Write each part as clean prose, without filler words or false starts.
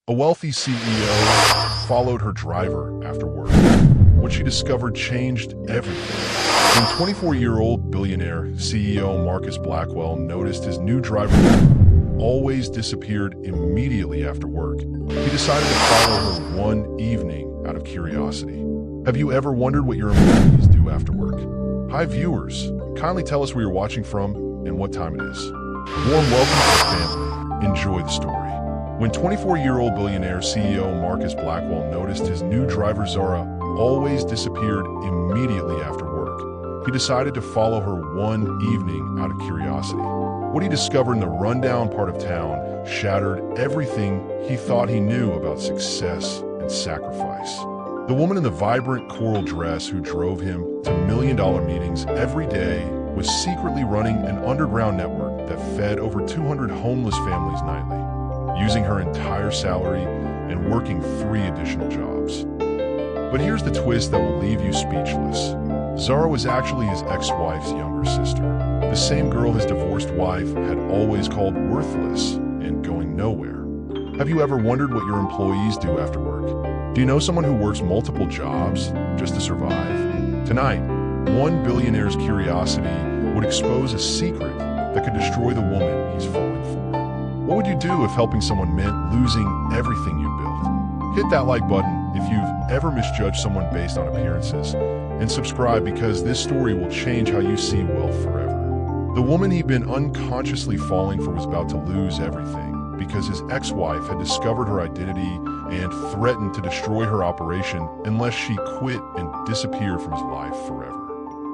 A wealthy CEO followed her driver after work. What she discovered changed everything. When 24-year-old billionaire CEO Marcus Blackwell noticed his new driver always disappeared immediately after work, he decided to follow her one evening out of curiosity. Have you ever wondered what your employees do after work? Hi viewers, kindly tell us where you're watching from and what time it is. Warm welcome to the family. Enjoy the story. When 24-year-old billionaire CEO Marcus Blackwell noticed his new driver Zara always disappeared immediately after work, he decided to follow her one evening out of curiosity. What he discovered in the rundown part of town shattered everything he thought he knew about success and sacrifice. The woman in the vibrant coral dress who drove him to million-dollar meetings every day was secretly running an underground network that fed over 200 homeless families nightly, using her entire salary and working 3 additional jobs. But here's the twist that will leave you speechless. Zara was actually his ex-wife's younger sister, the same girl his divorced wife had always called worthless and going nowhere. Have you ever wondered what your employees do after work? Do you know someone who works multiple jobs just to survive? Tonight, one billionaire's curiosity would expose a secret that could destroy the woman he's falling for. What would you do if helping someone meant losing everything you built? Hit that like button if you've ever misjudged someone based on appearances, and subscribe because this story will change how you see wealth forever. The woman he'd been unconsciously falling for was about to lose everything because his ex-wife had discovered her identity and threatened to destroy her operation unless she quit and disappeared from his life forever.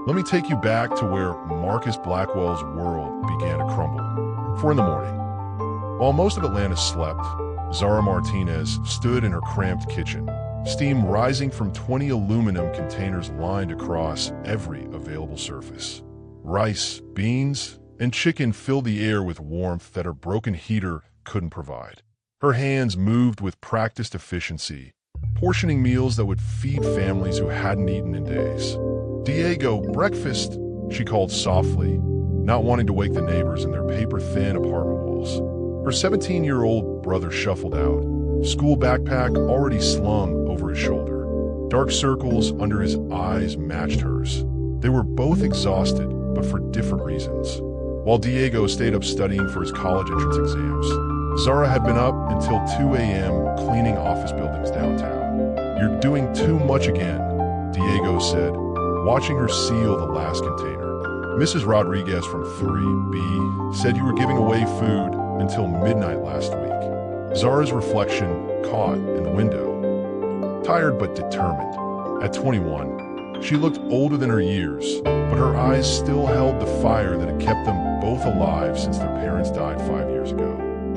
Let me take you back to where Marcus Blackwell's world began to crumble. 4 in the morning. While most of Atlanta slept, Zara Martinez stood in her cramped kitchen, steam rising from 20 aluminum containers lined across every available surface. Rice, beans, and chicken filled the air with warmth that her broken heater couldn't provide. Her hands moved with practiced efficiency, portioning meals that would feed families who hadn't eaten in days. "Diego, breakfast," she called softly, not wanting to wake the neighbors in their paper-thin apartment walls. Her 17-year-old brother shuffled out, school backpack already slung over his shoulder. Dark circles under his eyes matched hers. They were both exhausted, but for different reasons. While Diego stayed up studying for his college entrance exams, Zara had been up until 2 a.m. cleaning office buildings downtown. "You're doing too much again," Diego said, watching her seal the last container. "Mrs. Rodriguez from 3B said you were giving away food until midnight last week." Zara's reflection caught in the window. Tired but determined. At 21, she looked older than her years, but her eyes still held the fire that had kept them both alive since their parents died 5 years ago.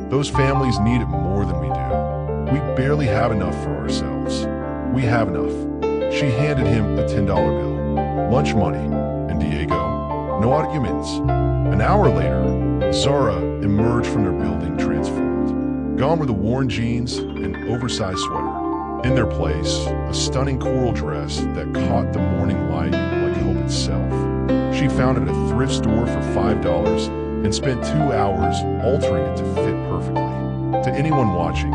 Those families need it more than we do. We barely have enough for ourselves. We have enough. She handed him a $10 bill. Lunch money. And Diego, no arguments. An hour later, Zara emerged from their building transformed. Gone were the worn jeans and oversized sweater. In their place, a stunning coral dress that caught the morning light like hope itself. She found it at a thrift store for $5 and spent 2 hours altering it to fit perfectly. To anyone watching,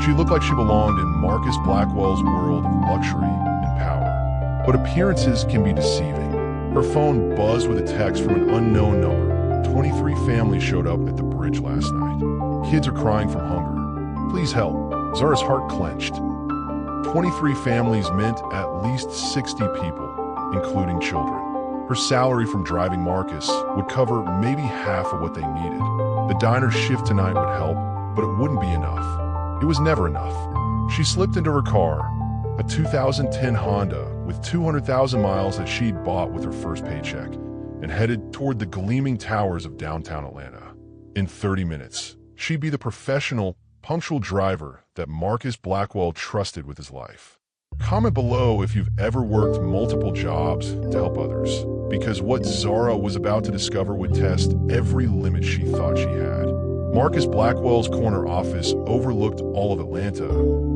she looked like she belonged in Marcus Blackwell's world of luxury and power. But appearances can be deceiving. Her phone buzzed with a text from an unknown number. 23 families showed up at the bridge last night. Kids are crying from hunger. Please help. Zara's heart clenched. 23 families meant at least 60 people, including children. Her salary from driving Marcus would cover maybe half of what they needed. The diner's shift tonight would help, but it wouldn't be enough. It was never enough. She slipped into her car, a 2010 Honda with 200,000 miles that she'd bought with her first paycheck, and headed toward the gleaming towers of downtown Atlanta. In 30 minutes, she'd be the professional, punctual driver that Marcus Blackwell trusted with his life. Comment below if you've ever worked multiple jobs to help others, because what Zara was about to discover would test every limit she thought she had. Marcus Blackwell's corner office overlooked all of Atlanta,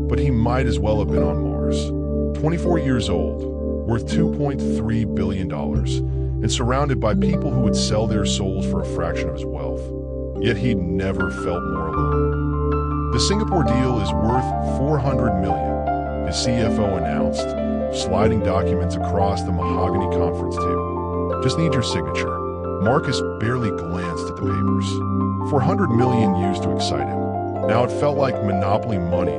but he might as well have been on Mars. 24 years old, worth $2.3 billion, and surrounded by people who would sell their souls for a fraction of his wealth. Yet he'd never felt more alone. The Singapore deal is worth $400 million, his CFO announced, sliding documents across the mahogany conference table. Just need your signature. Marcus barely glanced at the papers. $400 million used to excite him. Now it felt like Monopoly money,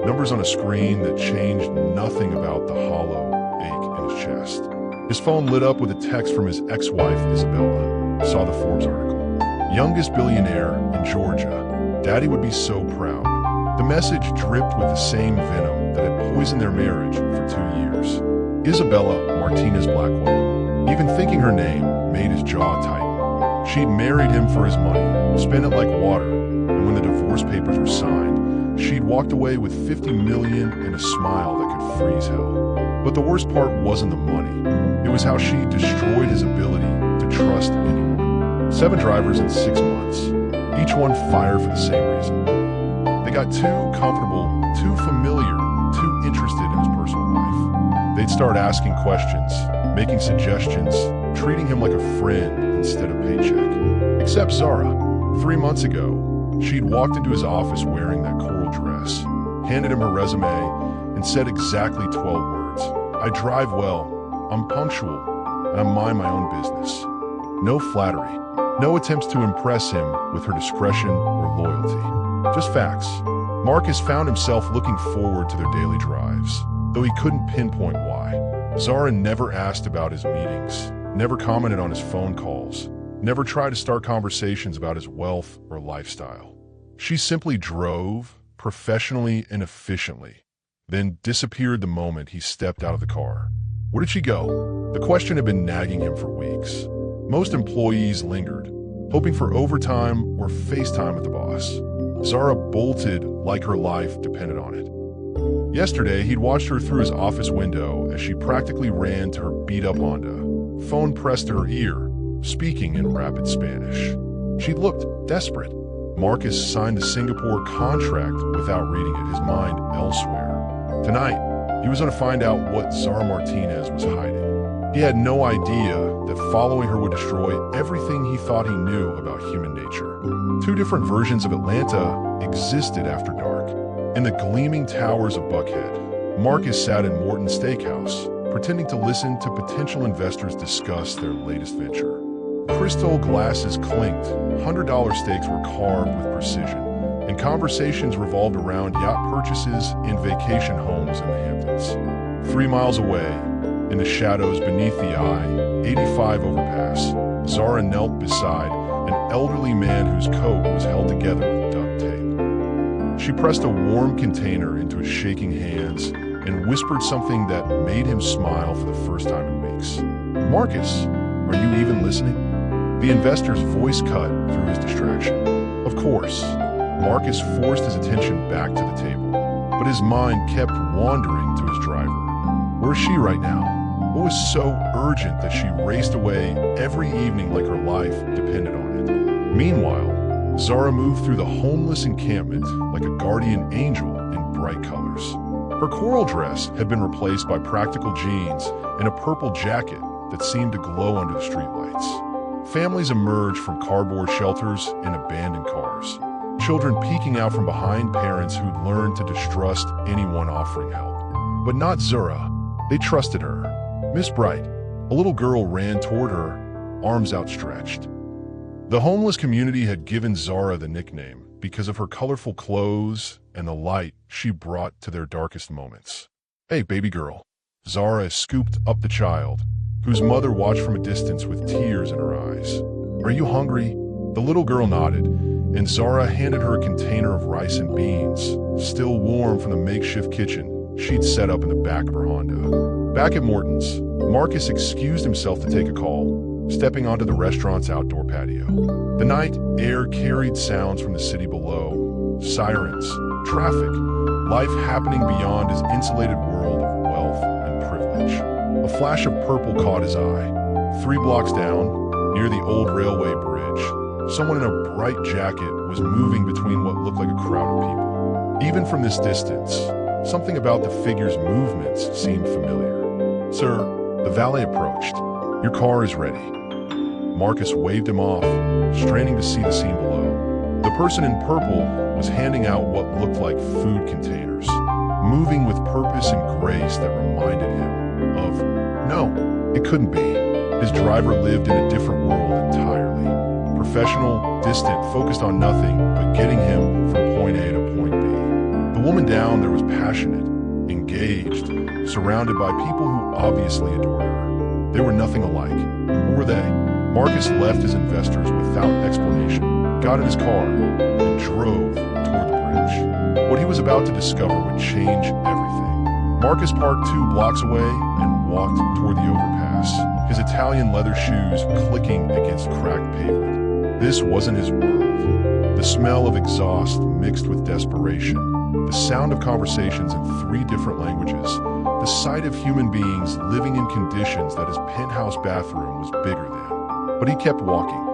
numbers on a screen that changed nothing about the hollow ache in his chest. His phone lit up with a text from his ex-wife, Isabella. Saw the Forbes article. Youngest billionaire in Georgia. Daddy would be so proud. The message dripped with the same venom that had poisoned their marriage for 2 years. Isabella Martinez Blackwell. Even thinking her name made his jaw tighten. She'd married him for his money, spent it like water, and when the divorce papers were signed, she'd walked away with $50 million and a smile that could freeze hell. But the worst part wasn't the money. It was how she destroyed his ability to trust anyone. 7 drivers in 6 months, each one fired for the same reason. They got too comfortable, too familiar, too interested in his personal life. They'd start asking questions, making suggestions, treating him like a friend instead of paycheck. Except Zara. 3 months ago, she'd walked into his office wearing that coral dress, handed him her resume, and said exactly 12 words. I drive well, I'm punctual, and I mind my own business. No flattery, no attempts to impress him with her discretion or loyalty. Just facts. Marcus found himself looking forward to their daily drives, though he couldn't pinpoint why. Zara never asked about his meetings, never commented on his phone calls, never tried to start conversations about his wealth or lifestyle. She simply drove, professionally and efficiently, then disappeared the moment he stepped out of the car. Where did she go? The question had been nagging him for weeks. Most employees lingered, hoping for overtime or FaceTime with the boss. Zara bolted like her life depended on it. Yesterday, he'd watched her through his office window as she practically ran to her beat-up Honda. Phone pressed to her ear, speaking in rapid Spanish. She looked desperate. Marcus signed the Singapore contract without reading it, his mind elsewhere. Tonight, he was going to find out what Zara Martinez was hiding. He had no idea that following her would destroy everything he thought he knew about human nature. 2 different versions of Atlanta existed after dark. In the gleaming towers of Buckhead, Marcus sat in Morton's Steakhouse, pretending to listen to potential investors discuss their latest venture. Crystal glasses clinked, $100 steaks were carved with precision, and conversations revolved around yacht purchases and vacation homes in the Hamptons. 3 miles away, in the shadows beneath the I-85 overpass, Zara knelt beside an elderly man whose coat was held together with duct tape. She pressed a warm container into his shaking hands and whispered something that made him smile for the first time in weeks. Marcus, are you even listening? The investor's voice cut through his distraction. Of course, Marcus forced his attention back to the table, but his mind kept wandering to his driver. Where's she right now? What was so urgent that she raced away every evening like her life depended on it? Meanwhile, Zara moved through the homeless encampment like a guardian angel in bright colors. Her coral dress had been replaced by practical jeans and a purple jacket that seemed to glow under the streetlights. Families emerged from cardboard shelters and abandoned cars. Children peeking out from behind parents who'd learned to distrust anyone offering help. But not Zara. They trusted her. Miss Bright, a little girl ran toward her, arms outstretched. The homeless community had given Zara the nickname because of her colorful clothes and the light she brought to their darkest moments. Hey, baby girl. Zara scooped up the child, whose mother watched from a distance with tears in her eyes. Are you hungry? The little girl nodded, and Zara handed her a container of rice and beans, still warm from the makeshift kitchen she'd set up in the back of her Honda. Back at Morton's, Marcus excused himself to take a call, stepping onto the restaurant's outdoor patio. The night air carried sounds from the city below, sirens, traffic, life happening beyond his insulated world of wealth and privilege. A flash of purple caught his eye. 3 blocks down, near the old railway bridge, someone in a bright jacket was moving between what looked like a crowd of people. Even from this distance, something about the figure's movements seemed familiar. Sir, the valet approached. Your car is ready. Marcus waved him off, straining to see the scene below. The person in purple was handing out what looked like food containers, moving with purpose and grace that reminded him of, no, it couldn't be. His driver lived in a different world entirely. Professional, distant, focused on nothing but getting him from point A to point B. The woman down there was passionate, engaged, surrounded by people who obviously adored her. They were nothing alike. Who were they? Marcus left his investors without explanation, got in his car, and drove toward the bridge. What he was about to discover would change everything. Marcus parked 2 blocks away and walked toward the overpass, his Italian leather shoes clicking against cracked pavement. This wasn't his world. The smell of exhaust mixed with desperation, the sound of conversations in 3 different languages, the sight of human beings living in conditions that his penthouse bathroom was bigger than. But he kept walking.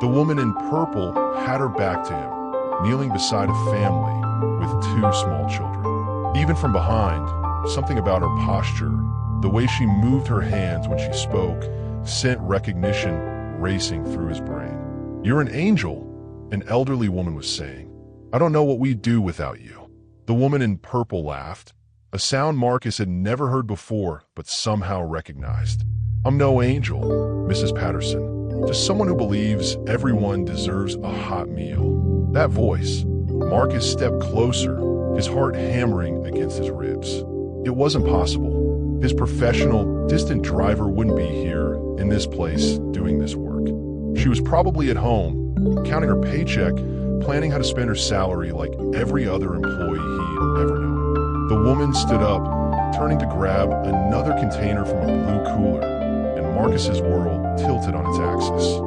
The woman in purple had her back to him, kneeling beside a family with 2 small children. Even from behind, something about her posture, the way she moved her hands when she spoke, sent recognition racing through his brain. "You're an angel," an elderly woman was saying. "I don't know what we'd do without you." The woman in purple laughed, a sound Marcus had never heard before but somehow recognized. "I'm no angel, Mrs. Patterson, just someone who believes everyone deserves a hot meal." That voice. Marcus stepped closer, his heart hammering against his ribs. It wasn't possible. His professional, distant driver wouldn't be here, in this place, doing this work. She was probably at home, counting her paycheck, planning how to spend her salary like every other employee he'd ever known. The woman stood up, turning to grab another container from a blue cooler, and Marcus's world tilted on its axis.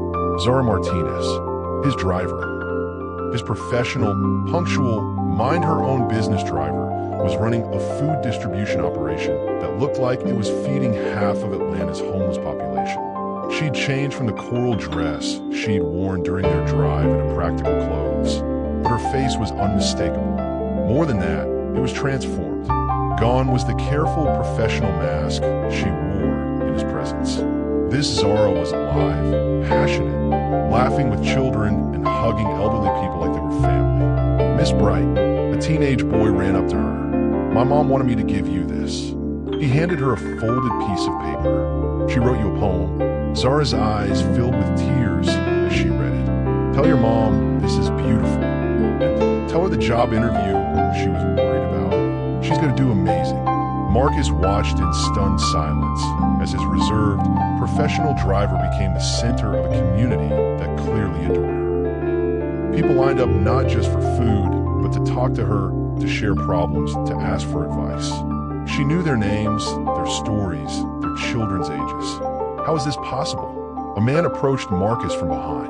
Zara Martinez, his driver, his professional, punctual, mind-her-own-business driver, was running a food distribution operation that looked like it was feeding half of Atlanta's homeless population. She'd changed from the coral dress she'd worn during their drive into practical clothes, but her face was unmistakable. More than that, it was transformed. Gone was the careful professional mask she wore in his presence. This Zara was alive, passionate, laughing with children and hugging elderly people like they were family. "Miss Bright," a teenage boy ran up to her. "My mom wanted me to give you this." He handed her a folded piece of paper. "She wrote you a poem." Zara's eyes filled with tears as she read it. "Tell your mom this is beautiful, and tell her the job interview she was worried about. She's going to do amazing." Marcus watched in stunned silence as his reserved, professional driver became the center of a community that clearly adored her. People lined up not just for food, but to talk to her, to share problems, to ask for advice. She knew their names, their stories, their children's ages. How is this possible? A man approached Marcus from behind.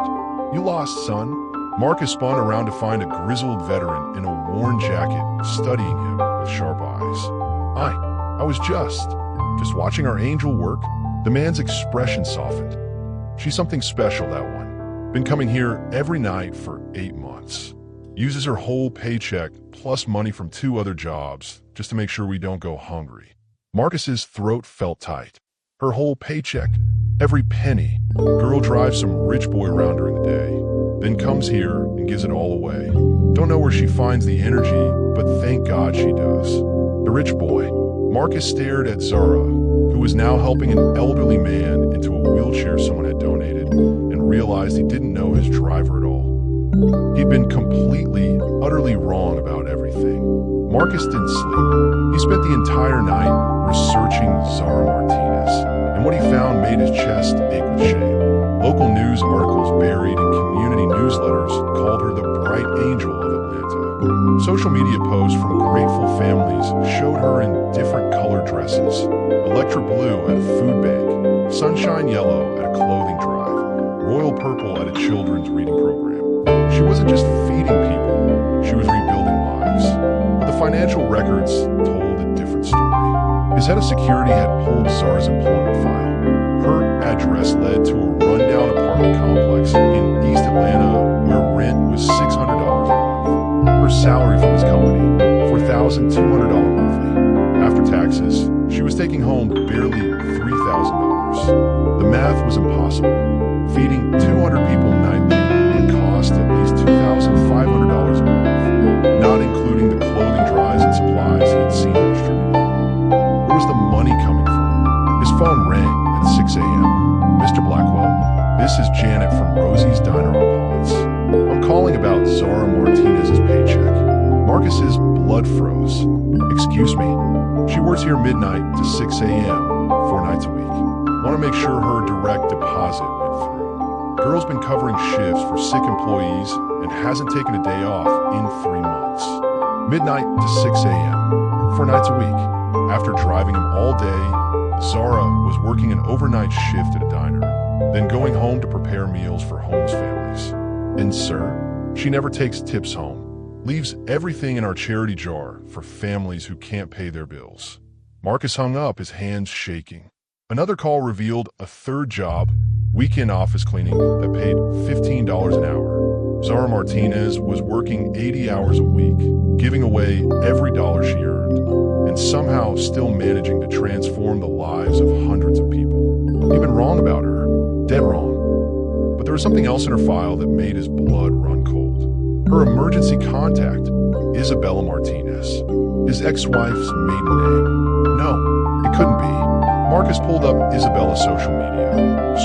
"You lost, son." Marcus spun around to find a grizzled veteran in a worn jacket studying him with sharp eyes. I was just watching our angel work." The man's expression softened. "She's something special, that one. Been coming here every night for 8 months. Uses her whole paycheck plus money from 2 other jobs just to make sure we don't go hungry." Marcus's throat felt tight. Her whole paycheck, every penny. Girl drives some rich boy around during the day, then comes here and gives it all away. Don't know where she finds the energy, but thank God she does. The rich boy. Marcus stared at Zara, who was now helping an elderly man into a wheelchair someone had donated, and realized he didn't know his driver at all. He'd been completely, utterly wrong about everything. Marcus didn't sleep. He spent the entire night researching Zara Martinez, and what he found made his chest ache with shame. Local news articles buried in community newsletters called her the bright angel of Atlanta. Social media posts from grateful families showed her in different colored dresses: electra blue at a food bank, sunshine yellow at a clothing drive, royal purple at a children's reading program. She wasn't just feeding people, she was rebuilding lives. But the financial records told a different story. His head of security had pulled Zara's employment file. Her address led to a rundown apartment complex in East Atlanta where rent was $600 a month. Her salary from his company, $4,200 monthly. After taxes, she was taking home barely $3,000. The math was impossible. Feeding 200 people nightly would cost cost at least $2,500 a month, not including the clothing drives and supplies he'd seen her distributing. Where was the money coming from? His phone rang at 6 a.m. Mr. Blackwell, this is Janet from Rosie's Diner on Ponce. I'm calling about Zara Martinez's paycheck. Marcus's blood froze. Excuse me. She works here midnight to 6 a.m., 4 nights a week. Want to make sure her direct deposit went through. Girl's been covering shifts for sick employees and hasn't taken a day off in 3 months. Midnight to 6 a.m., 4 nights a week. After driving him all day, Zara was working an overnight shift at a diner, then going home to prepare meals for homeless families. And sir, she never takes tips home. Leaves everything in our charity jar for families who can't pay their bills. Marcus hung up, his hands shaking. Another call revealed a third job, weekend office cleaning, that paid $15 an hour. Zara Martinez was working 80 hours a week, giving away every dollar she earned, and somehow still managing to transform the lives of hundreds of people. He'd been wrong about her, dead wrong. But there was something else in her file that made his blood run cold. Her emergency contact, Isabella Martinez. His ex-wife's maiden name. No, it couldn't be. Marcus pulled up Isabella's social media,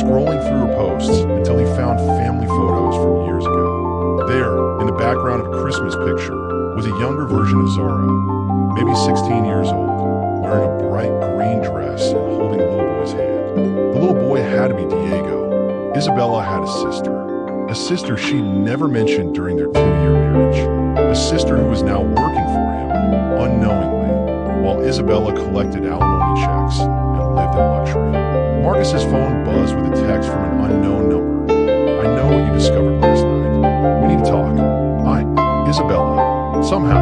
scrolling through her posts until he found family photos from years ago. There, in the background of a Christmas picture, was a younger version of Zara, maybe 16 years old, wearing a bright green dress and holding a little boy's hand. The little boy had to be Diego. Isabella had a sister she'd never mentioned during their 2-year marriage, a sister who was now working for him, unknowingly, while Isabella collected alimony checks and lived in luxury. Marcus's phone buzzed with a text from an unknown number. I know what you discovered last night. We need to talk. Isabella. Somehow,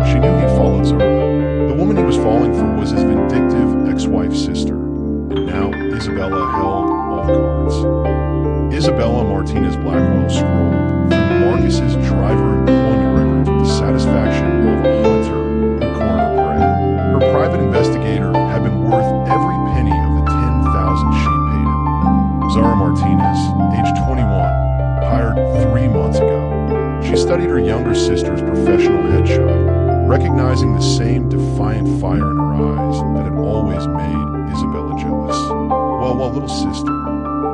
she knew he'd followed Zara. The woman he was falling for was his vindictive ex-wife's sister, and now Isabella held all the cards. Isabella Martinez Blackwell scrolled through Marcus's driver employment records with the satisfaction of a hunter who cornered her prey. Her private investigator had been worth every penny of the $10,000 she'd paid him. Zara Martinez, age 21, hired 3 months ago. She studied her younger sister's professional headshot, recognizing the same defiant fire in her eyes that had always made Isabella jealous. Well, little sister,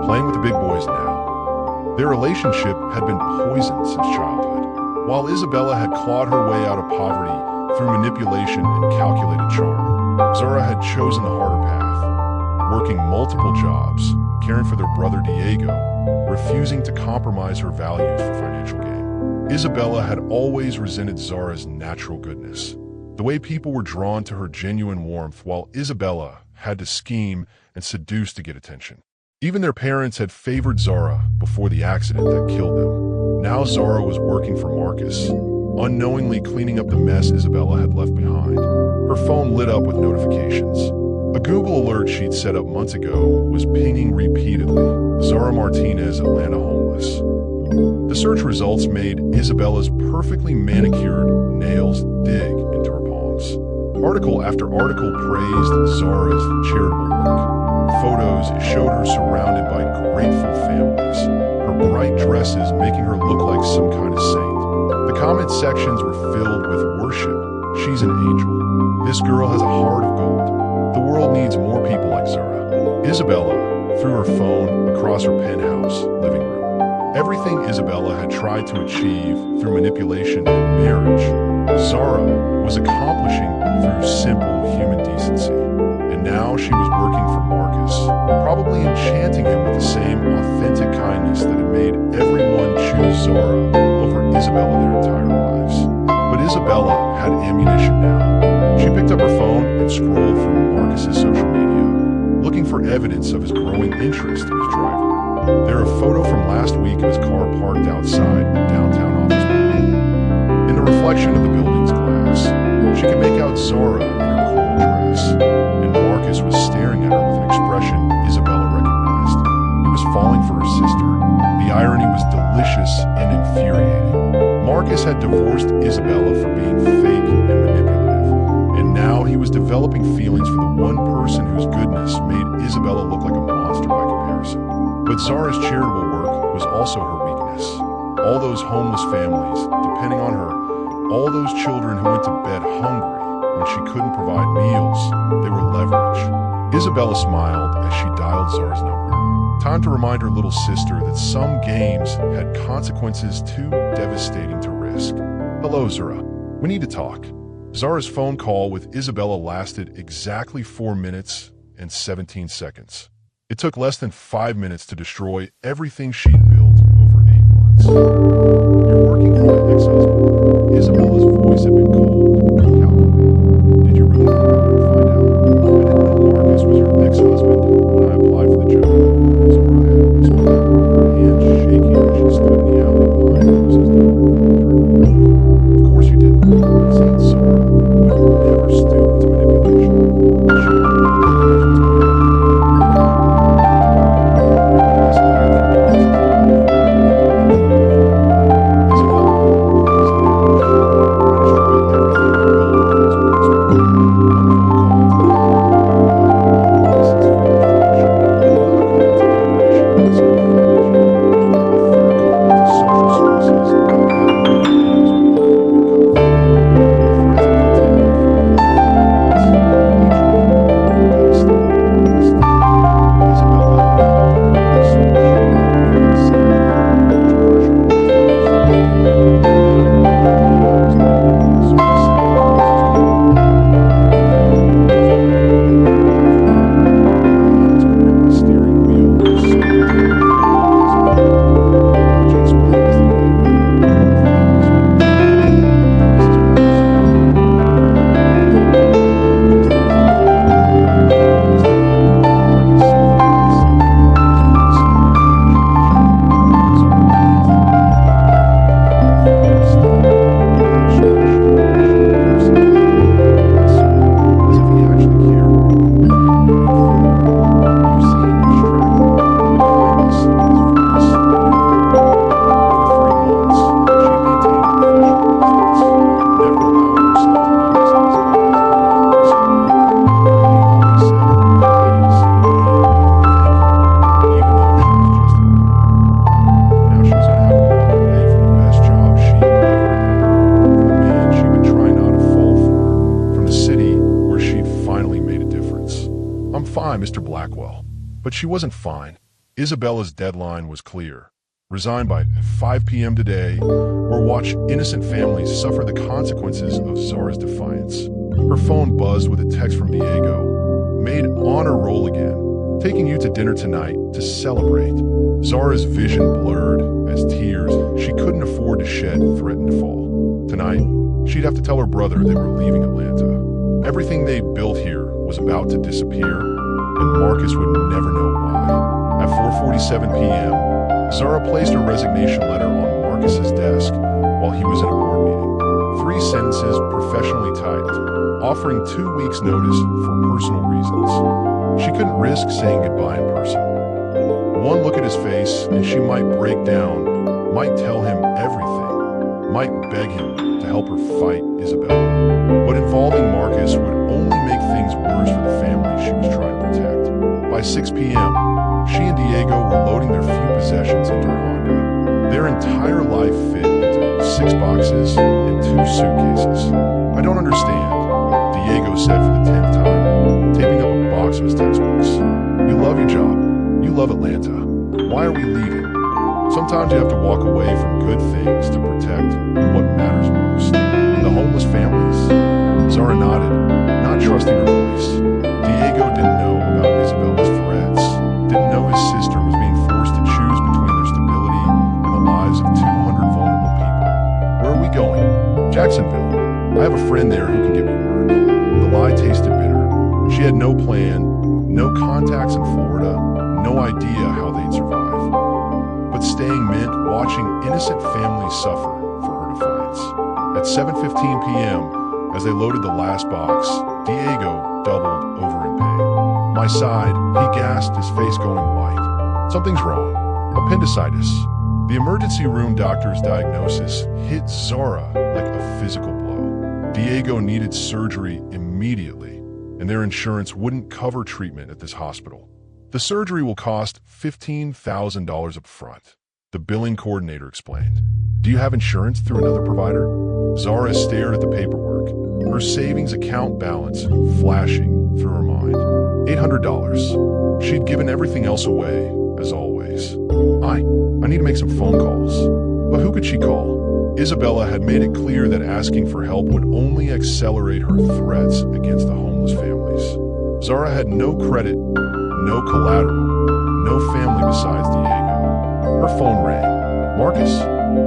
playing with the big boys now. Their relationship had been poisoned since childhood. While Isabella had clawed her way out of poverty through manipulation and calculated charm, Zara had chosen the harder path, working multiple jobs, caring for their brother Diego, refusing to compromise her values for financial gain. Isabella had always resented Zara's natural goodness, the way people were drawn to her genuine warmth, while Isabella had to scheme and seduce to get attention. Even their parents had favored Zara before the accident that killed them. Now Zara was working for Marcus, unknowingly cleaning up the mess Isabella had left behind. Her phone lit up with notifications. A Google alert she'd set up months ago was pinging repeatedly. Zara Martinez, Atlanta homeless. The search results made Isabella's perfectly manicured nails dig into her palms. Article after article praised Zara's charitable work. Photos showed her surrounded by grateful families, her bright dresses making her look like some kind of saint. The comment sections were filled with worship. She's an angel. This girl has a heart of gold. The world needs more people like Zara. Isabella threw her phone across her penthouse living room. Everything Isabella had tried to achieve through manipulation and marriage, Zara was accomplishing through simple human decency. And now she was working for Marcus, probably enchanting him with the same authentic kindness that had made everyone choose Zara over Isabella their entire lives. But Isabella had ammunition now. She picked up her phone and scrolled through Marcus's social media, looking for evidence of his growing interest in his driver. There a photo from last week of his car parked outside a downtown office building. In the reflection of the building's glass, she could make out Zara in her cool dress, and Marcus was staring at her with an expression Isabella recognized. He was falling for her sister. The irony was delicious and infuriating. Marcus had divorced Isabella for being fake and manipulative, and now he was developing feelings for the one person whose goodness made Isabella look like a monster by comparison. But Zara's charitable work was also her weakness. All those homeless families depending on her, all those children who went to bed hungry when she couldn't provide meals, they were leverage. Isabella smiled as she dialed Zara's number. Time to remind her little sister that some games had consequences too devastating to risk. Hello, Zara. We need to talk. Zara's phone call with Isabella lasted exactly 4 minutes and 17 seconds. It took less than 5 minutes to destroy everything she'd built over 8 months. You're working for my ex-husband. Isabella's voice had been cold and calculating. Did you really think I would find out? I didn't know Marcus was your ex-husband when I applied for the job. Zara had whispered, her hands shaking as she stood in the alley behind Marcus's daughter. Of course you didn't. Saint Zara would never stoop to manipulation. She would fine, Mr. Blackwell. But she wasn't fine. Isabella's deadline was clear. Resign by 5 p.m. today, or watch innocent families suffer the consequences of Zara's defiance. Her phone buzzed with a text from Diego. Made honor roll again. Taking you to dinner tonight to celebrate. Zara's vision blurred as tears she couldn't afford to shed threatened to fall. Tonight, she'd have to tell her brother they were leaving Atlanta. Everything they built here was about to disappear, and Marcus would never know why. At 4:47 p.m., Zara placed her resignation letter on Marcus's desk while he was in a board meeting. 3 sentences professionally typed, offering 2 weeks' notice for personal reasons. She couldn't risk saying goodbye in person. One look at his face and she might break down, might tell him everything, might beg him to help her fight Isabella. But involving Marcus would only make things worse for the family she was trying to protect. By 6 p.m., she and Diego were loading their few possessions into her Honda. Their entire life fit into 6 boxes and 2 suitcases. I don't understand, Diego said for the 10th time, taping up a box of his textbooks. You love your job. You love Atlanta. Why are we leaving? Sometimes you have to walk away from good things to protect what matters most. And the homeless families? Zara nodded, not trusting her voice. Diego didn't know about Isabella's threats, didn't know his sister was being forced to choose between their stability and the lives of 200 vulnerable people. Where are we going? Jacksonville. I have a friend there who can get me work. The lie tasted bitter. She had no plan, no contacts in Florida, no idea how they'd survive. But staying meant watching innocent families suffer for her defiance. At 7:15 p.m., as they loaded the last box, Diego doubled over in pain. My side, he gasped, his face going white. Something's wrong. Appendicitis. The emergency room doctor's diagnosis hit Zara like a physical blow. Diego needed surgery immediately, and their insurance wouldn't cover treatment at this hospital. The surgery will cost $15,000 up front. the billing coordinator explained. Do you have insurance through another provider? Zara stared at the paperwork, her savings account balance flashing through her mind. $800. She'd given everything else away, as always. I need to make some phone calls. But who could she call? Isabella had made it clear that asking for help would only accelerate her threats against the homeless families. Zara had no credit, no collateral, no family besides Diego. Her phone rang. Marcus?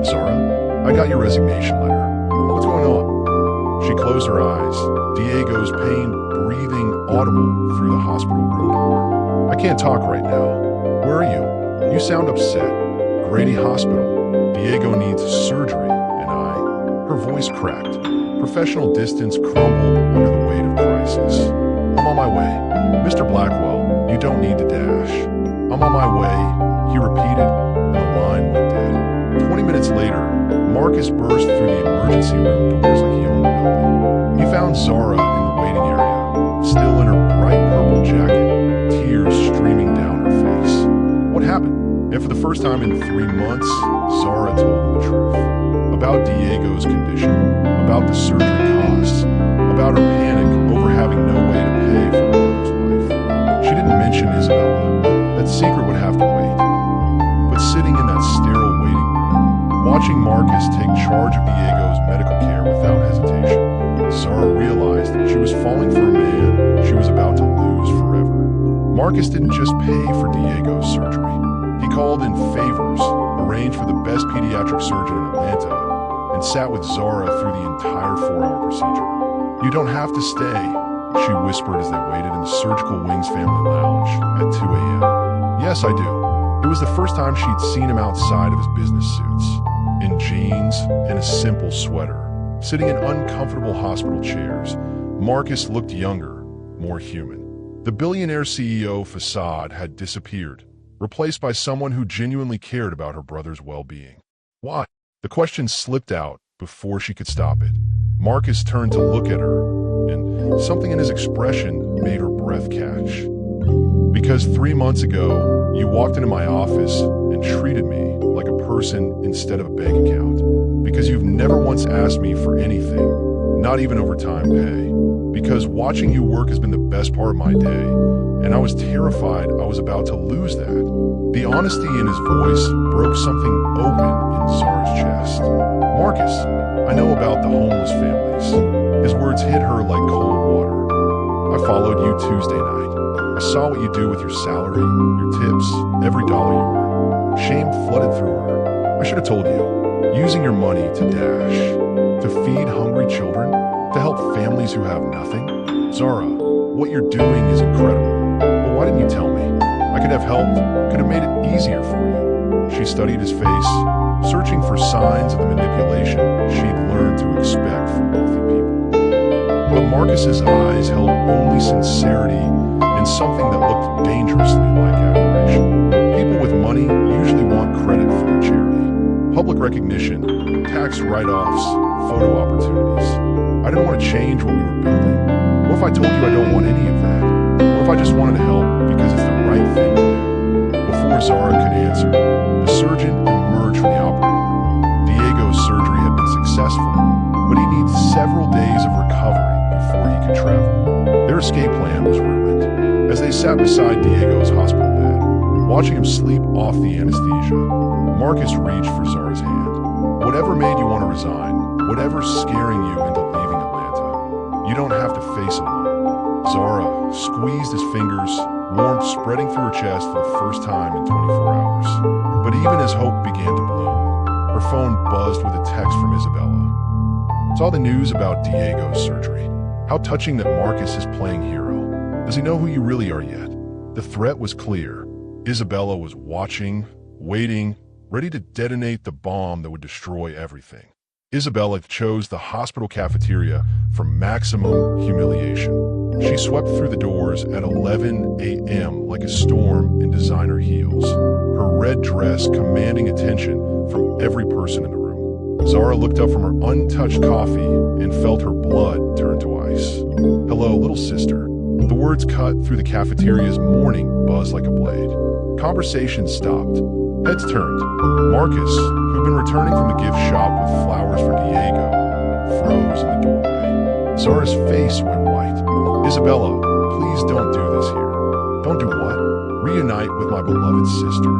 Zara? I got your resignation letter. What's going on? She closed her eyes, Diego's pain breathing audible through the hospital room door. I can't talk right now. Where are you? You sound upset. Grady Hospital. Diego needs surgery, and her voice cracked. Professional distance crumbled under the weight of crisis. I'm on my way. Mr. Blackwell, you don't need to dash. I'm on my way, he repeated, and the line went dead. 20 minutes later, Marcus burst through the emergency room doors like he owned the building. He found Zara in the waiting area, still in her bright purple jacket, tears streaming down her face. What happened? And for the first time in 3 months, Zara told him the truth. About Diego's condition, about the surgery costs, about her panic over having no way to pay for her brother's life. She didn't mention Isabella. That secret would have to wait. But sitting in that sterile waiting room, watching Marcus take charge of Diego's medical care without hesitation, Zara realized she was falling for a man she was about to lose forever. Marcus didn't just pay for Diego's surgery. He called in favors, arranged for the best pediatric surgeon in Atlanta, and sat with Zara through the entire 4-hour procedure. You don't have to stay, she whispered as they waited in the Surgical Wings family lounge at 2 a.m. Yes, I do. It was the first time she'd seen him outside of his business suits, in jeans and a simple sweater. Sitting in uncomfortable hospital chairs, Marcus looked younger, more human. The billionaire CEO facade had disappeared, replaced by someone who genuinely cared about her brother's well-being. Why? The question slipped out before she could stop it. Marcus turned to look at her, and something in his expression made her breath catch. Because 3 months ago, you walked into my office and treated me like a person instead of a bank account. Because you've never once asked me for anything, not even overtime pay. Because watching you work has been the best part of my day, and I was terrified I was about to lose that. The honesty in his voice broke something open in Zara's chest. Marcus, I know about the homeless families. His words hit her like cold water. I followed you Tuesday night. I saw what you do with your salary, your tips, every dollar you earn. Shame flooded through her. I should have told you. Using your money to dash, to feed hungry children, to help families who have nothing. Zara, what you're doing is incredible. But why didn't you tell me? I could have helped, could have made it easier for you. She studied his face, searching for signs of the manipulation she'd learned to expect from wealthy people. But Marcus's eyes held only sincerity and something that looked dangerously like admiration. People with money usually want credit for their charity. Public recognition, tax write-offs, photo opportunities. I didn't want to change what we were building. What if I told you I don't want any of that? What if I just wanted to help because it's the right thing to do? Before Zara could answer, the surgeon emerged from the operating room. Diego's surgery had been successful, but he needs several days of recovery before he could travel. Their escape plan was ruined. As they sat beside Diego's hospital bed, watching him sleep off the anesthesia, Marcus reached for Zara's hand. Whatever made you want to resign, whatever's scaring you into leaving Atlanta, you don't have to face it alone. Zara squeezed his fingers, warmth spreading through her chest for the first time in 24 hours. But even as hope began to bloom, her phone buzzed with a text from Isabella. Saw the news about Diego's surgery. How touching that Marcus is playing hero. Does he know who you really are yet? The threat was clear. Isabella was watching, waiting, ready to detonate the bomb that would destroy everything. Isabella chose the hospital cafeteria for maximum humiliation. She swept through the doors at 11 a.m. like a storm in designer heels, her red dress commanding attention from every person in the room. Zara looked up from her untouched coffee and felt her blood turn to ice. Hello, little sister. The words cut through the cafeteria's morning buzz like a blade. Conversation stopped. Heads turned. Marcus, who'd been returning from the gift shop with flowers for Diego, froze in the doorway. Zara's face went white. Isabella, please don't do this here. Don't do what? Reunite with my beloved sister.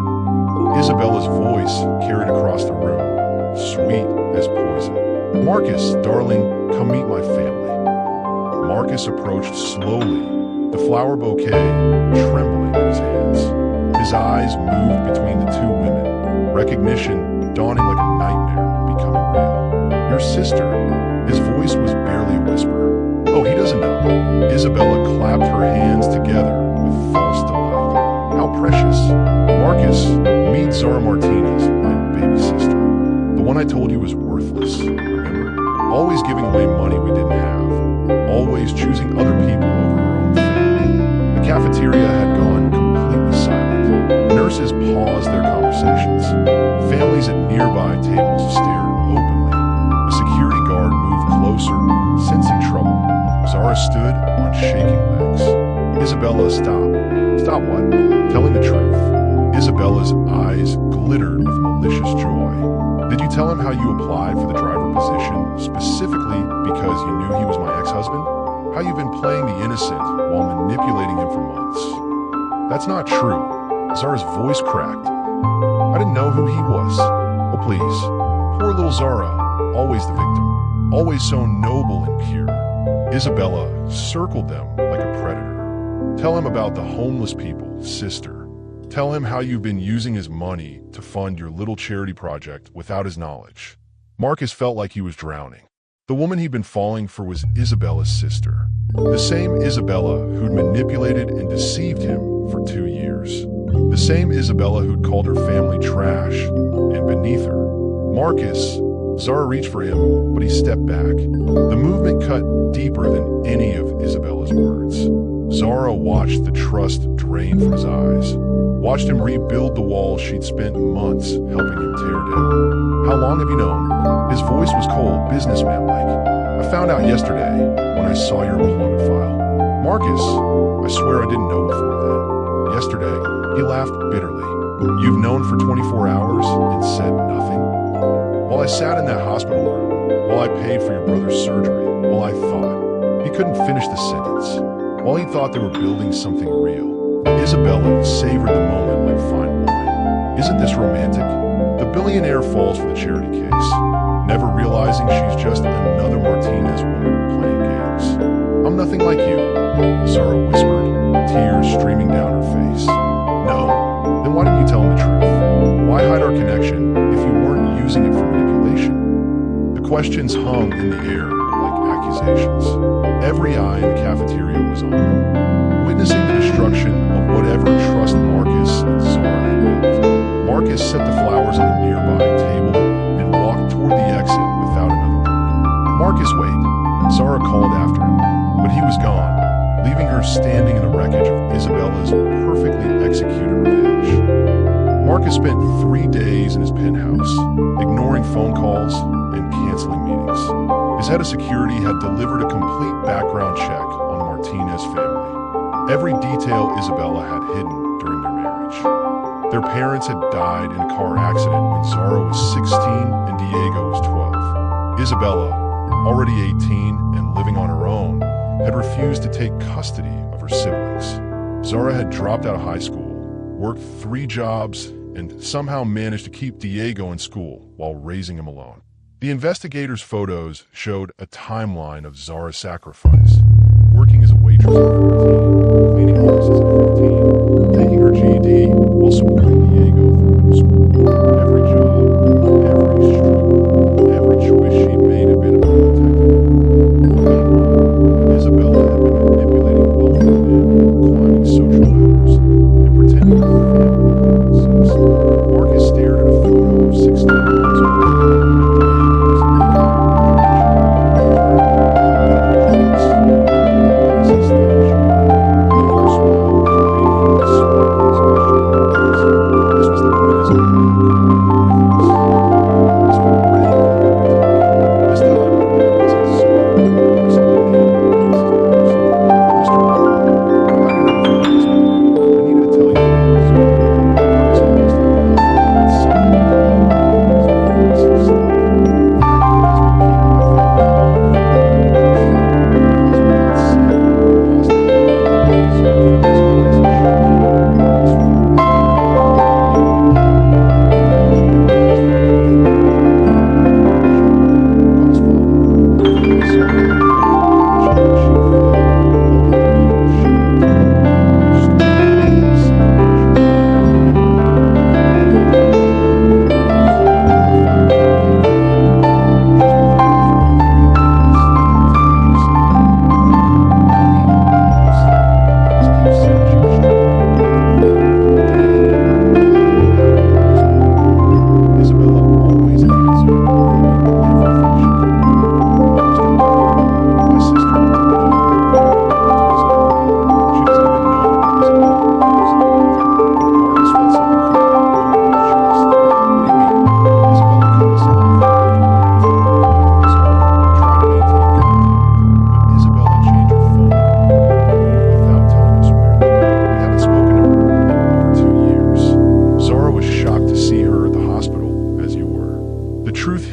Isabella's voice carried across the room, sweet as poison. Marcus, darling, come meet my family. Marcus approached slowly, the flower bouquet trembling in his hands. His eyes moved between the two women, recognition dawning like a nightmare becoming real. Your sister. His voice was barely a whisper. Oh, he doesn't know. Isabella clapped her hands together with false delight. How precious. Marcus, meet Zara Martinez, my baby sister. The one I told you was worthless, remember? Always giving away money we didn't have. Always choosing other people over her own family. The cafeteria had gone completely silent. Nurses paused their conversations. Families at nearby tables stared openly. A security guard moved closer, sensing trouble. Zara stood on shaking legs. Isabella, stop. Stop what? Telling the truth. Isabella's eyes glittered with malicious joy. Did you tell him how you applied for the driver position, specifically because you knew he was my ex-husband? How you've been playing the innocent while manipulating him for months? That's not true. Zara's voice cracked. I didn't know who he was. Oh, please. Poor little Zara, always the victim. Always so noble and pure. Isabella circled them like a predator. Tell him about the homeless people, sister. Tell him how you've been using his money to fund your little charity project without his knowledge. Marcus felt like he was drowning. The woman he'd been falling for was Isabella's sister. The same Isabella who'd manipulated and deceived him for 2 years. The same Isabella who'd called her family trash and beneath her. Marcus, Zara reached for him, but he stepped back. The movement cut deeper than any of Isabella's words. Zara watched the trust drain from his eyes. Watched him rebuild the walls she'd spent months helping him tear down. How long have you known? His voice was cold, businessman-like. I found out yesterday when I saw your employment file. Marcus, I swear I didn't know before then. Yesterday, he laughed bitterly. You've known for 24 hours and said nothing? While I sat in that hospital room, while I paid for your brother's surgery, while I thought, he couldn't finish the sentence. While he thought they were building something real. Isabella savored the moment like fine wine. Isn't this romantic? The billionaire falls for the charity case, never realizing she's just another Martinez woman playing games. I'm nothing like you, Zara whispered, tears streaming down her face. No? Then why didn't you tell him the truth? Why hide our connection if you weren't using it for manipulation? The questions hung in the air like accusations. Every eye in the cafeteria was on them, witnessing the destruction of whatever trust Marcus and Zara had built. Marcus set the flowers on a nearby table and walked toward the exit without another word. Marcus, wait. Zara called after him, but he was gone, leaving her standing in the wreckage of Isabella's perfectly executed revenge. Marcus spent 3 days in his penthouse, ignoring phone calls and canceling meetings. His head of security had delivered a complete background check on the Martinez family. Every detail Isabella had hidden during their marriage. Their parents had died in a car accident when Zara was 16 and Diego was 12. Isabella, already 18 and living on her own, had refused to take custody of her siblings. Zara had dropped out of high school, worked 3 jobs, and somehow managed to keep Diego in school while raising him alone. The investigators' photos showed a timeline of Zara's sacrifice, working as a waitress at 14, cleaning offices at 15, taking her GED while supporting Diego through middle school. Every job, every struggle, every choice she made had been about protecting her. Meanwhile, Isabella had been manipulating wealthy men, climbing social ladders, and pretending her family didn't exist. Marcus stared at a photo of 16 months old.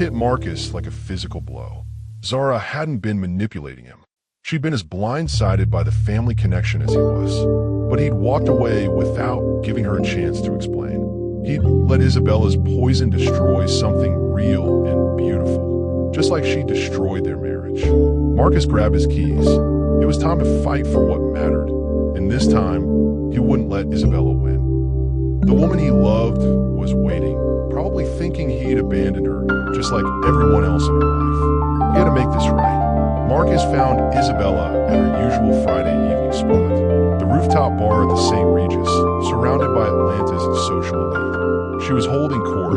hit Marcus like a physical blow. Zara hadn't been manipulating him. She'd been as blindsided by the family connection as he was. But he'd walked away without giving her a chance to explain. He'd let Isabella's poison destroy something real and beautiful, just like she destroyed their marriage. Marcus grabbed his keys. It was time to fight for what mattered, and this time, he wouldn't let Isabella win. The woman he loved was waiting, probably thinking he'd abandoned her, just like everyone else in her life. He had to make this right. Marcus found Isabella at her usual Friday evening spot, the rooftop bar at the St. Regis, surrounded by Atlanta's social elite. She was holding court,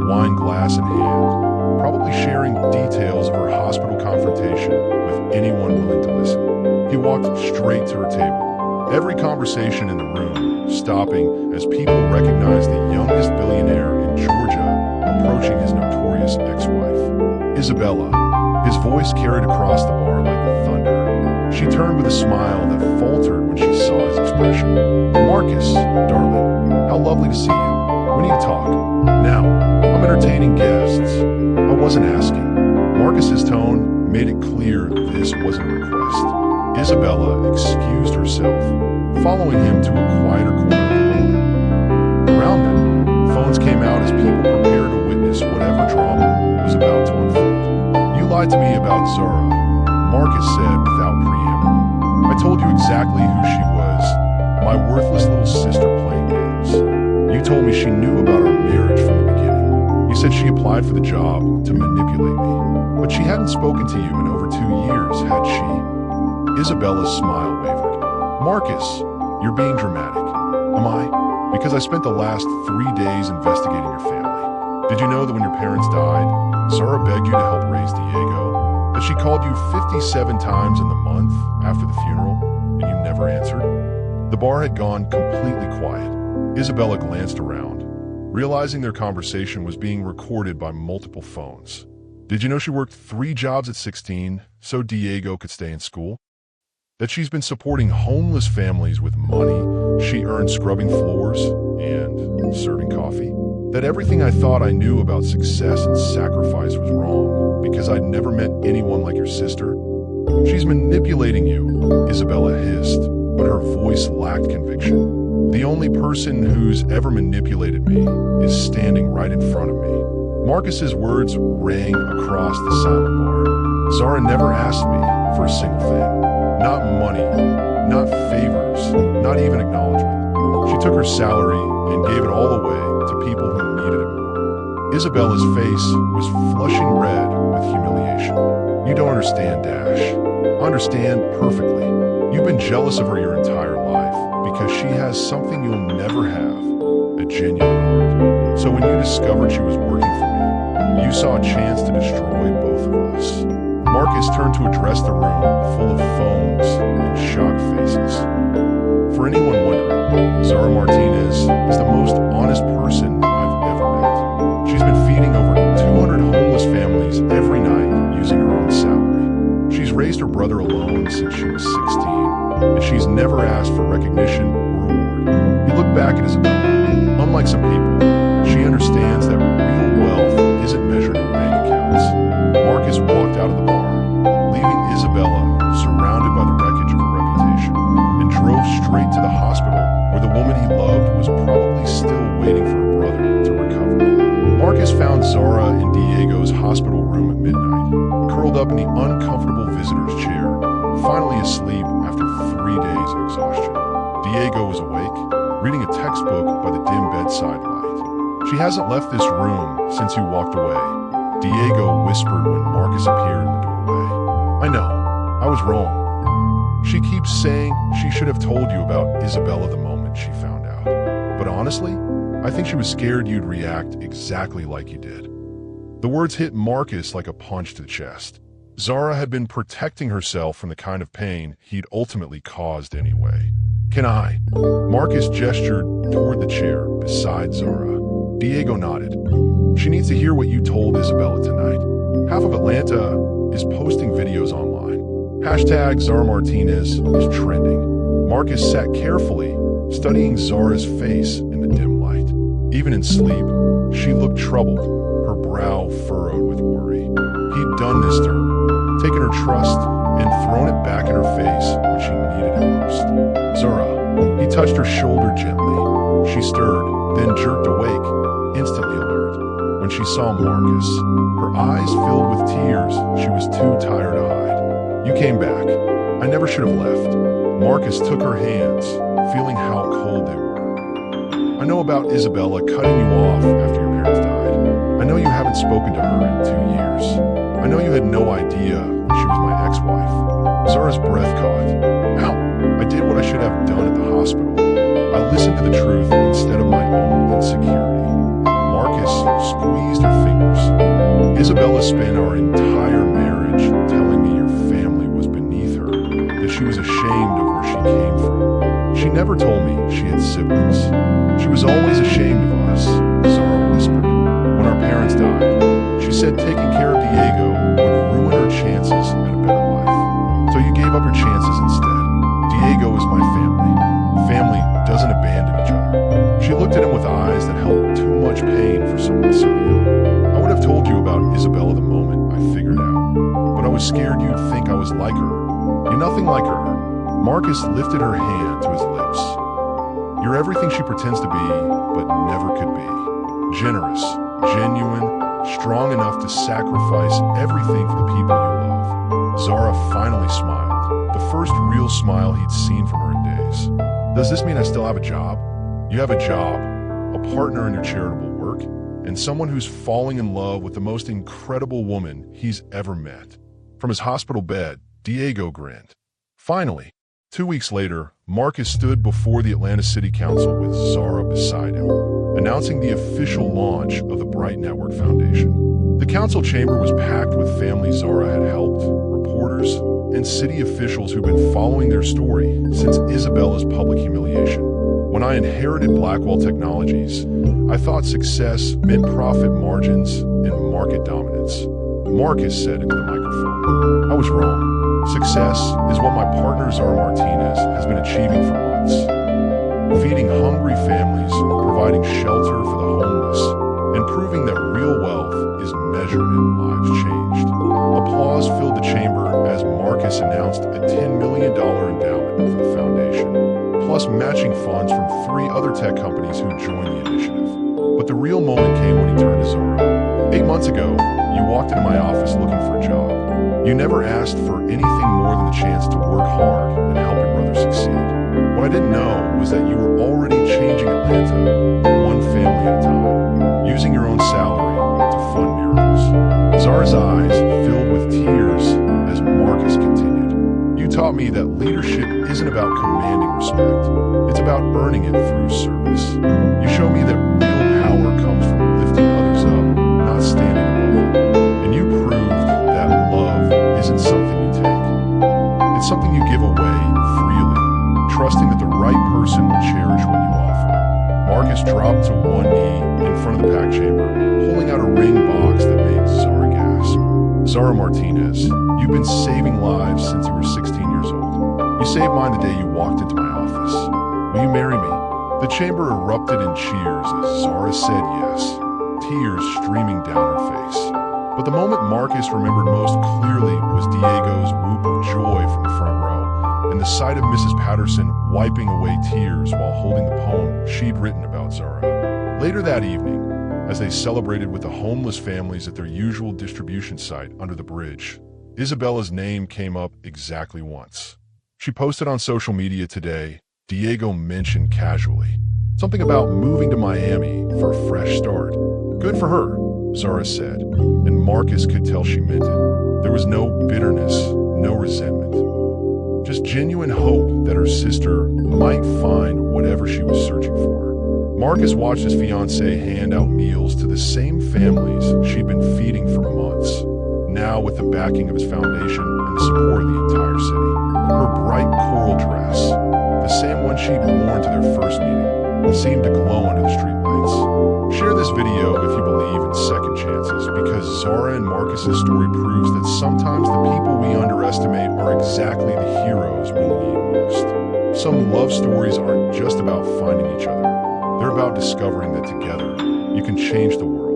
wine glass in hand, probably sharing details of her hospital confrontation with anyone willing to listen. He walked straight to her table, every conversation in the room stopping as people recognized the youngest billionaire in Georgia approaching his notorious ex-wife, Isabella. His voice carried across the bar like thunder. She turned with a smile that faltered when she saw his expression. "Marcus, darling, how lovely to see you. We need to talk. Now, I'm entertaining guests. I wasn't asking." Marcus's tone made it clear this wasn't a request. Isabella excused herself, following him to a quieter corner of the bar. Around them, phones came out as people prepared to witness whatever drama was about to unfold. "You lied to me about Zara," Marcus said without preamble. "I told you exactly who she was, my worthless little sister playing games. You told me she knew about our marriage from the beginning. You said she applied for the job to manipulate me, but she hadn't spoken to you in over 2 years, had she?" Isabella's smile wavered. "Marcus, you're being dramatic." "Am I? Because I spent the last 3 days investigating your family. Did you know that when your parents died, Zara begged you to help raise Diego? That she called you 57 times in the month after the funeral, and you never answered?" The bar had gone completely quiet. Isabella glanced around, realizing their conversation was being recorded by multiple phones. "Did you know she worked 3 jobs at 16 so Diego could stay in school? That she's been supporting homeless families with money she earned scrubbing floors and serving coffee? That everything I thought I knew about success and sacrifice was wrong because I'd never met anyone like your sister? She's manipulating you," Isabella hissed, but her voice lacked conviction. "The only person who's ever manipulated me is standing right in front of me." Marcus's words rang across the silent bar. "Zara never asked me for a single thing. Not money, not favors, not even acknowledgement. She took her salary and gave it all away to people who needed it more." Isabella's face was flushing red with humiliation. "You don't understand, Dash. Understand perfectly. You've been jealous of her your entire life because she has something you'll never have, a genuine heart. So when you discovered she was working for me, you saw a chance to destroy both of us." Marcus turned to address the room full of phones and shocked faces. For anyone wondering, Zara Martinez is the most honest person I've ever met. She's been feeding over 200 homeless families every night using her own salary. She's raised her brother alone since she was 16, and she's never asked for recognition or reward. He looked back at Isabella. Unlike some people, she understands that real wealth isn't measured in bank accounts. Marcus walked out of the bar, leaving Isabella surrounded by the wreckage of her reputation, and drove straight to the hospital where the woman he loved was probably still waiting for her brother to recover. Marcus found Zara in Diego's hospital room at midnight, curled up in the uncomfortable visitor's chair, finally asleep after 3 days of exhaustion. Diego was awake, reading a textbook by the dim bedside light. "She hasn't left this room since you walked away," Diego whispered when Marcus appeared in the doorway. "I know, I was wrong. She keeps saying she should have told you about Isabella the moment she found out. But honestly, I think she was scared you'd react exactly like you did." The words hit Marcus like a punch to the chest. Zara had been protecting herself from the kind of pain he'd ultimately caused anyway. "Can I?" Marcus gestured toward the chair beside Zara. Diego nodded. "She needs to hear what you told Isabella tonight. Half of Atlanta is posting videos online. Hashtag Zara Martinez is trending." Marcus sat carefully, studying Zara's face in the dim light. Even in sleep, she looked troubled, her breath brow furrowed with worry. He'd done this to her, taken her trust, and thrown it back in her face when she needed it most. Zara, he touched her shoulder gently. She stirred, then jerked awake, instantly alert. When she saw Marcus, her eyes filled with tears she was too tired to hide. You came back. I never should have left. Marcus took her hands, feeling how cold they were. I know about Isabella cutting you off after your parents died. I know you haven't spoken to her in 2 years. I know you had no idea she was my ex-wife. Zara's breath caught. Ow! I did what I should have done at the hospital. I listened to the truth instead of my own insecurity. Marcus squeezed her fingers. Isabella spent our entire marriage telling me your family was beneath her, that she was ashamed of where she came from. She never told me she had siblings. She was always ashamed of us, Zara whispered. When our parents died, she said taking care of Diego would ruin her chances at a better life. So you gave up your chances instead. Diego is my family. Family doesn't abandon each other. She looked at him with eyes that held too much pain for someone so young. I would have told you about Isabella the moment I figured out, but I was scared you'd think I was like her. You're nothing like her. Marcus lifted her hand to his lips. You're everything she pretends to be, but never could be. Generous, genuine, strong enough to sacrifice everything for the people you love. Zara finally smiled, the first real smile he'd seen from her in days. Does this mean I still have a job? You have a job, a partner in your charitable work, and someone who's falling in love with the most incredible woman he's ever met. From his hospital bed, Diego grinned. Finally, 2 weeks later, Marcus stood before the Atlanta City Council with Zara beside him, announcing the official launch of the Bright Network Foundation. The council chamber was packed with families Zara had helped, reporters, and city officials who'd been following their story since Isabella's public humiliation. When I inherited Blackwell Technologies, I thought success meant profit margins and market dominance. Marcus said into the microphone. I was wrong. Success is what my partner Zara Martinez has been achieving for months. Feeding hungry families, providing shelter for the homeless, and proving that real wealth is measured in lives changed. Applause filled the chamber as Marcus announced a $10 million endowment for the foundation, plus matching funds from 3 other tech companies who joined the initiative. But the real moment came when he turned to Zara. 8 months ago, you walked into my office looking for a job. You never asked for anything more than the chance to work hard and help your brother succeed. What I didn't know was that you were already changing Atlanta, one family at a time, using your own salary to fund miracles. Zara's eyes filled with tears as Marcus continued. You taught me that leadership isn't about commanding respect. It's about earning it through service. You showed me that real power comes from lifting others up, not standing above them. And you proved that love isn't something you take. It's something you give away freely, trusting that the right person will cherish what you offer. Marcus dropped to one knee in front of the packed chamber, pulling out a ring box that made Zara gasp. Zara Martinez, you've been saving lives since you were 16 years old. You saved mine the day you walked into my office. Will you marry me? The chamber erupted in cheers as Zara said yes, tears streaming down her face. But the moment Marcus remembered most clearly was Diego's whoop of joy from the front row, and the sight of Mrs. Patterson wiping away tears while holding the poem she'd written about Zara. Later that evening, as they celebrated with the homeless families at their usual distribution site under the bridge, Isabella's name came up exactly once. She posted on social media today, Diego mentioned casually, something about moving to Miami for a fresh start. Good for her, Zara said, and Marcus could tell she meant it. There was no bitterness, no resentment. Just genuine hope that her sister might find whatever she was searching for. Marcus watched his fiancée hand out meals to the same families she'd been feeding for months, now with the backing of his foundation and the support of the entire city. Her bright coral dress, the same one she'd worn to their first meeting, seemed to glow under the streetlights. Share this video if you believe in second chances, because Zara and Marcus's story proves that sometimes the people we underestimate are exactly the heroes we need most. Some love stories aren't just about finding each other. They're about discovering that together, you can change the world.